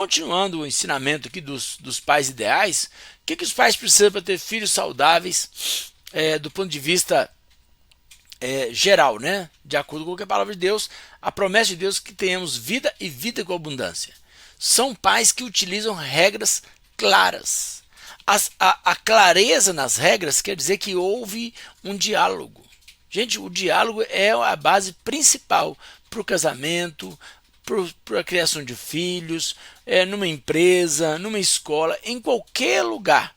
Continuando o ensinamento aqui dos pais ideais, o que os pais precisam para ter filhos saudáveis do ponto de vista geral, né? De acordo com a palavra de Deus, a promessa de Deus é que tenhamos vida e vida com abundância. São pais que utilizam regras claras. A clareza nas regras quer dizer que houve um diálogo. Gente, o diálogo é a base principal para o casamento, para a criação de filhos, numa empresa, numa escola, em qualquer lugar.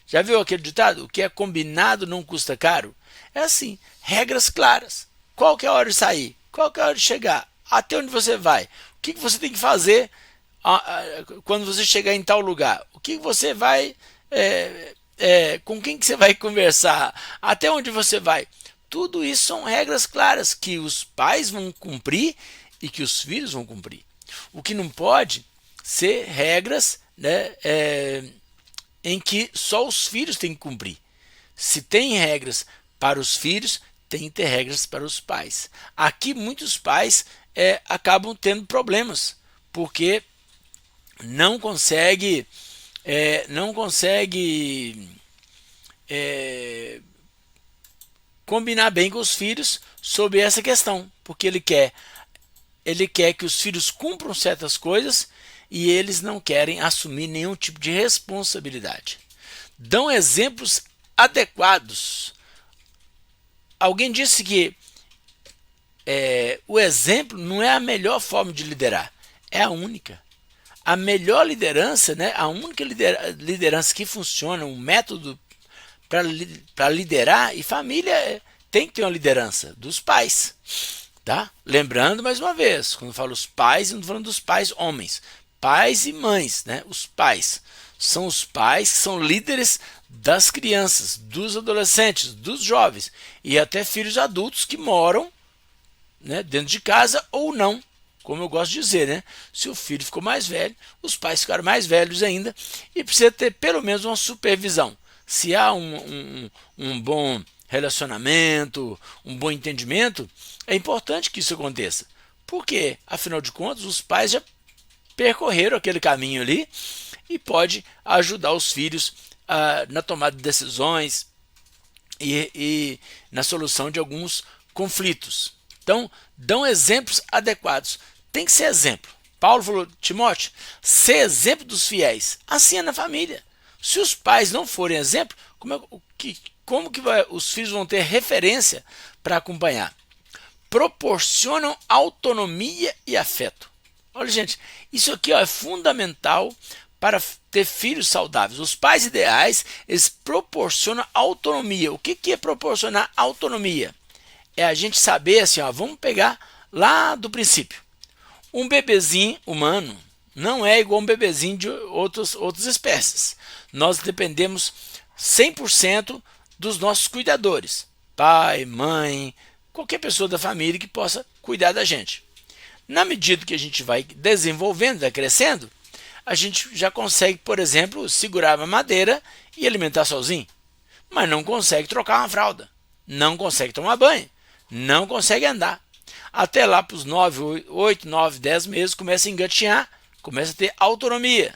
Já viu aquele ditado? O que é combinado não custa caro? É assim, regras claras. Qual que é a hora de sair? Qual que é a hora de chegar? Até onde você vai? O que você tem que fazer quando você chegar em tal lugar? O que você vai... com quem que você vai conversar? Até onde você vai? Tudo isso são regras claras que os pais vão cumprir e que os filhos vão cumprir. O que não pode ser regras, né, em que só os filhos têm que cumprir. Se tem regras para os filhos, tem que ter regras para os pais. Aqui muitos pais acabam tendo problemas, porque não consegue combinar bem com os filhos sobre essa questão, porque ele quer que os filhos cumpram certas coisas e eles não querem assumir nenhum tipo de responsabilidade. Dão exemplos adequados. Alguém disse que o exemplo não é a melhor forma de liderar, é a única. A melhor liderança, né, a única liderança que funciona, um método para liderar, e família tem que ter uma liderança dos pais. Tá? Lembrando mais uma vez, quando eu falo os pais, não estou falando dos pais homens, pais e mães, né? Os pais são os pais que são líderes das crianças, dos adolescentes, dos jovens e até filhos adultos que moram, né, dentro de casa ou não, como eu gosto de dizer, né? Se o filho ficou mais velho, os pais ficaram mais velhos ainda e precisa ter pelo menos uma supervisão. Se há um bom relacionamento, um bom entendimento, é importante que isso aconteça. Porque, afinal de contas, os pais já percorreram aquele caminho ali e pode ajudar os filhos na tomada de decisões e na solução de alguns conflitos. Então, dão exemplos adequados. Tem que ser exemplo. Paulo falou, Timóteo, ser exemplo dos fiéis. Assim é na família. Se os pais não forem exemplo, como que os filhos vão ter referência para acompanhar? Proporcionam autonomia e afeto. Olha, gente, isso aqui é fundamental para ter filhos saudáveis. Os pais ideais, eles proporcionam autonomia. O que é proporcionar autonomia? É a gente saber assim, vamos pegar lá do princípio. Um bebezinho humano não é igual a um bebezinho de outras espécies. Nós dependemos 100% dos nossos cuidadores. Pai, mãe, qualquer pessoa da família que possa cuidar da gente. Na medida que a gente vai desenvolvendo, vai crescendo, a gente já consegue, por exemplo, segurar uma madeira e alimentar sozinho. Mas não consegue trocar uma fralda, não consegue tomar banho, não consegue andar. Até lá para os 8, 9, 10 meses começa a engatinhar, começa a ter autonomia,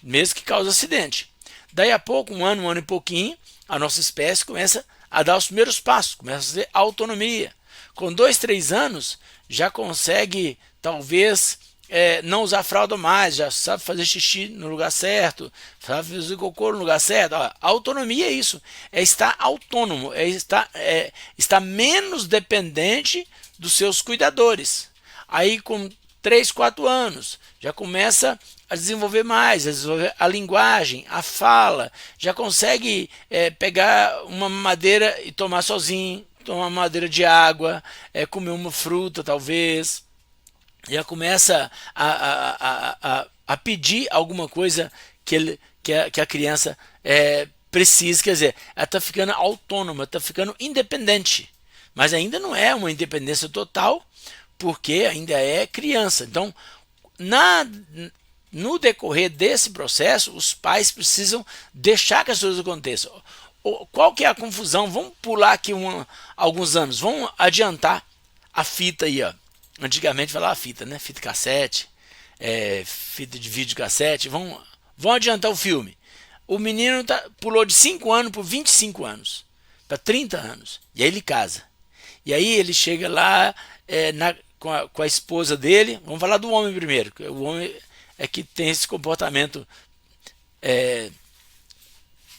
mesmo que cause acidente. Daí a pouco, um ano e pouquinho, a nossa espécie começa a dar os primeiros passos, começa a ter autonomia. Com 2, 3 anos, já consegue, talvez, não usar fralda mais, já sabe fazer xixi no lugar certo, sabe fazer cocô no lugar certo. A autonomia é isso, é estar autônomo, estar menos dependente dos seus cuidadores. Aí com 3, 4 anos, já começa a desenvolver mais, a desenvolver a linguagem, a fala, já consegue pegar uma madeira e tomar sozinho, tomar uma madeira de água, comer uma fruta talvez, já começa a pedir alguma coisa que a criança precisa, quer dizer, ela está ficando autônoma, está ficando independente, mas ainda não é uma independência total, porque ainda é criança. Então, no decorrer desse processo, os pais precisam deixar que as coisas aconteçam. Qual que é a confusão? Vamos pular aqui alguns anos, vamos adiantar a fita aí, ó. Antigamente falava fita, né? Fita cassete. fita de videocassete, vão adiantar o filme. O menino pulou de 5 anos por 25 anos, para 30 anos, e aí ele casa. E aí ele chega lá com a esposa dele. Vamos falar do homem primeiro, que o homem é que tem esse comportamento,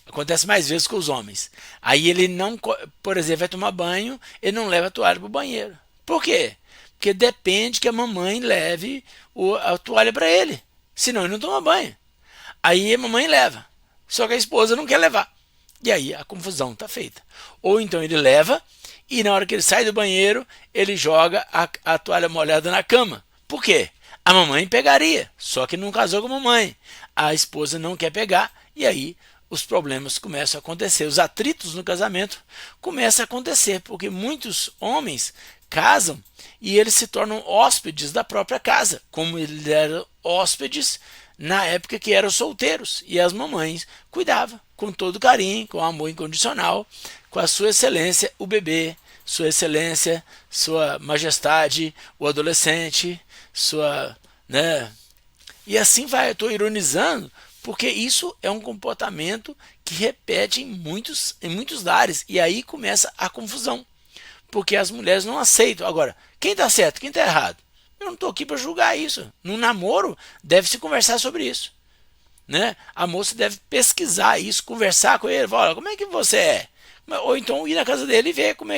acontece mais vezes com os homens. Aí ele não, por exemplo, vai tomar banho, ele não leva a toalha para o banheiro. Por quê? Porque depende que a mamãe leve a toalha para ele, senão ele não toma banho. Aí a mamãe leva, só que a esposa não quer levar. E aí a confusão está feita. Ou então ele leva e na hora que ele sai do banheiro, ele joga a toalha molhada na cama. Por quê? A mamãe pegaria, só que não casou com a mamãe. A esposa não quer pegar e aí os problemas começam a acontecer. Os atritos no casamento começam a acontecer, porque muitos homens casam e eles se tornam hóspedes da própria casa, como eles eram hóspedes na época que eram solteiros, e as mamães cuidavam com todo carinho, com amor incondicional, com a sua excelência, o bebê, sua excelência, sua majestade, o adolescente, sua, né? E assim vai, eu estou ironizando, porque isso é um comportamento que repete em muitos lares, e aí começa a confusão, porque as mulheres não aceitam. Agora, quem está certo, quem está errado? Eu não estou aqui para julgar isso. No namoro, deve-se conversar sobre isso, né? A moça deve pesquisar isso, conversar com ele, falar, olha, como é que você é? Ou então ir na casa dele e ver como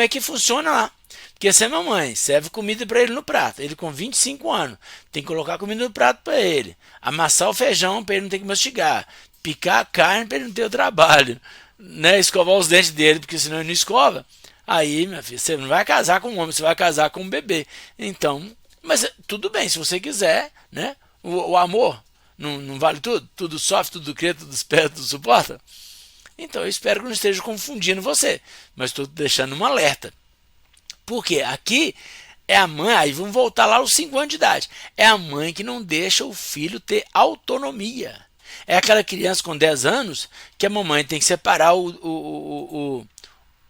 é que funciona lá. Porque se a mamãe serve comida para ele no prato, ele com 25 anos, tem que colocar comida no prato para ele, amassar o feijão para ele não ter que mastigar, picar a carne para ele não ter o trabalho, né? Escovar os dentes dele, porque senão ele não escova. Aí, minha filha, você não vai casar com um homem, você vai casar com um bebê. Então, mas tudo bem, se você quiser, né? O amor não vale tudo? Tudo sofre, tudo crê, tudo espera, tudo suporta? Então, eu espero que não esteja confundindo você, mas estou deixando um alerta. Porque aqui é a mãe, aí vamos voltar lá aos 5 anos de idade. É a mãe que não deixa o filho ter autonomia. É aquela criança com 10 anos que a mamãe tem que separar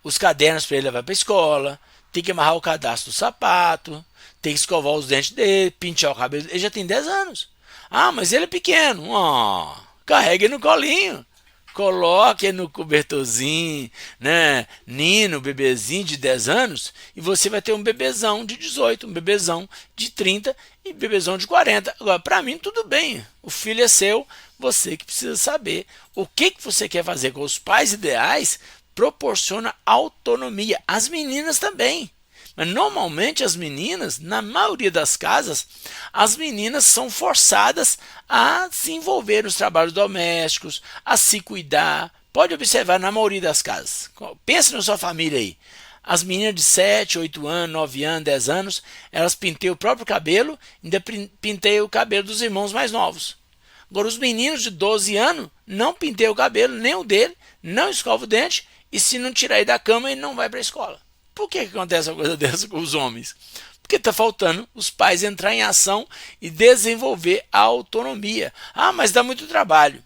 os cadernos para ele levar para a escola, tem que amarrar o cadastro do sapato, tem que escovar os dentes dele, pentear o cabelo. Ele já tem 10 anos. Ah, mas ele é pequeno. Oh, carregue no colinho. Coloque no cobertorzinho, né? Nino, bebezinho de 10 anos, e você vai ter um bebezão de 18, um bebezão de 30 e bebezão de 40. Agora, para mim, tudo bem. O filho é seu, você que precisa saber o que você quer fazer com os pais ideais. Proporciona autonomia. As meninas também. Mas normalmente as meninas, na maioria das casas, as meninas são forçadas a se envolver nos trabalhos domésticos, a se cuidar. Pode observar na maioria das casas. Pense na sua família aí. As meninas de 7, 8 anos, 9 anos, 10 anos, elas pinteiam o próprio cabelo, ainda pinteiam o cabelo dos irmãos mais novos. Agora, os meninos de 12 anos não pinteiam o cabelo, nem o dele, não escovam o dente, e se não tirar ele da cama, ele não vai para a escola. Por que acontece uma coisa dessa com os homens? Porque está faltando os pais entrar em ação e desenvolver a autonomia. Ah, mas dá muito trabalho.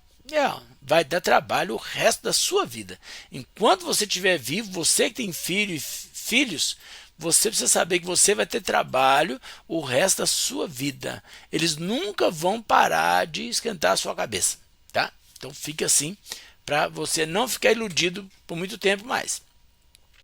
Vai dar trabalho o resto da sua vida. Enquanto você estiver vivo, você que tem filhos, você precisa saber que você vai ter trabalho o resto da sua vida. Eles nunca vão parar de esquentar a sua cabeça, tá? Então fique assim, para você não ficar iludido por muito tempo mais.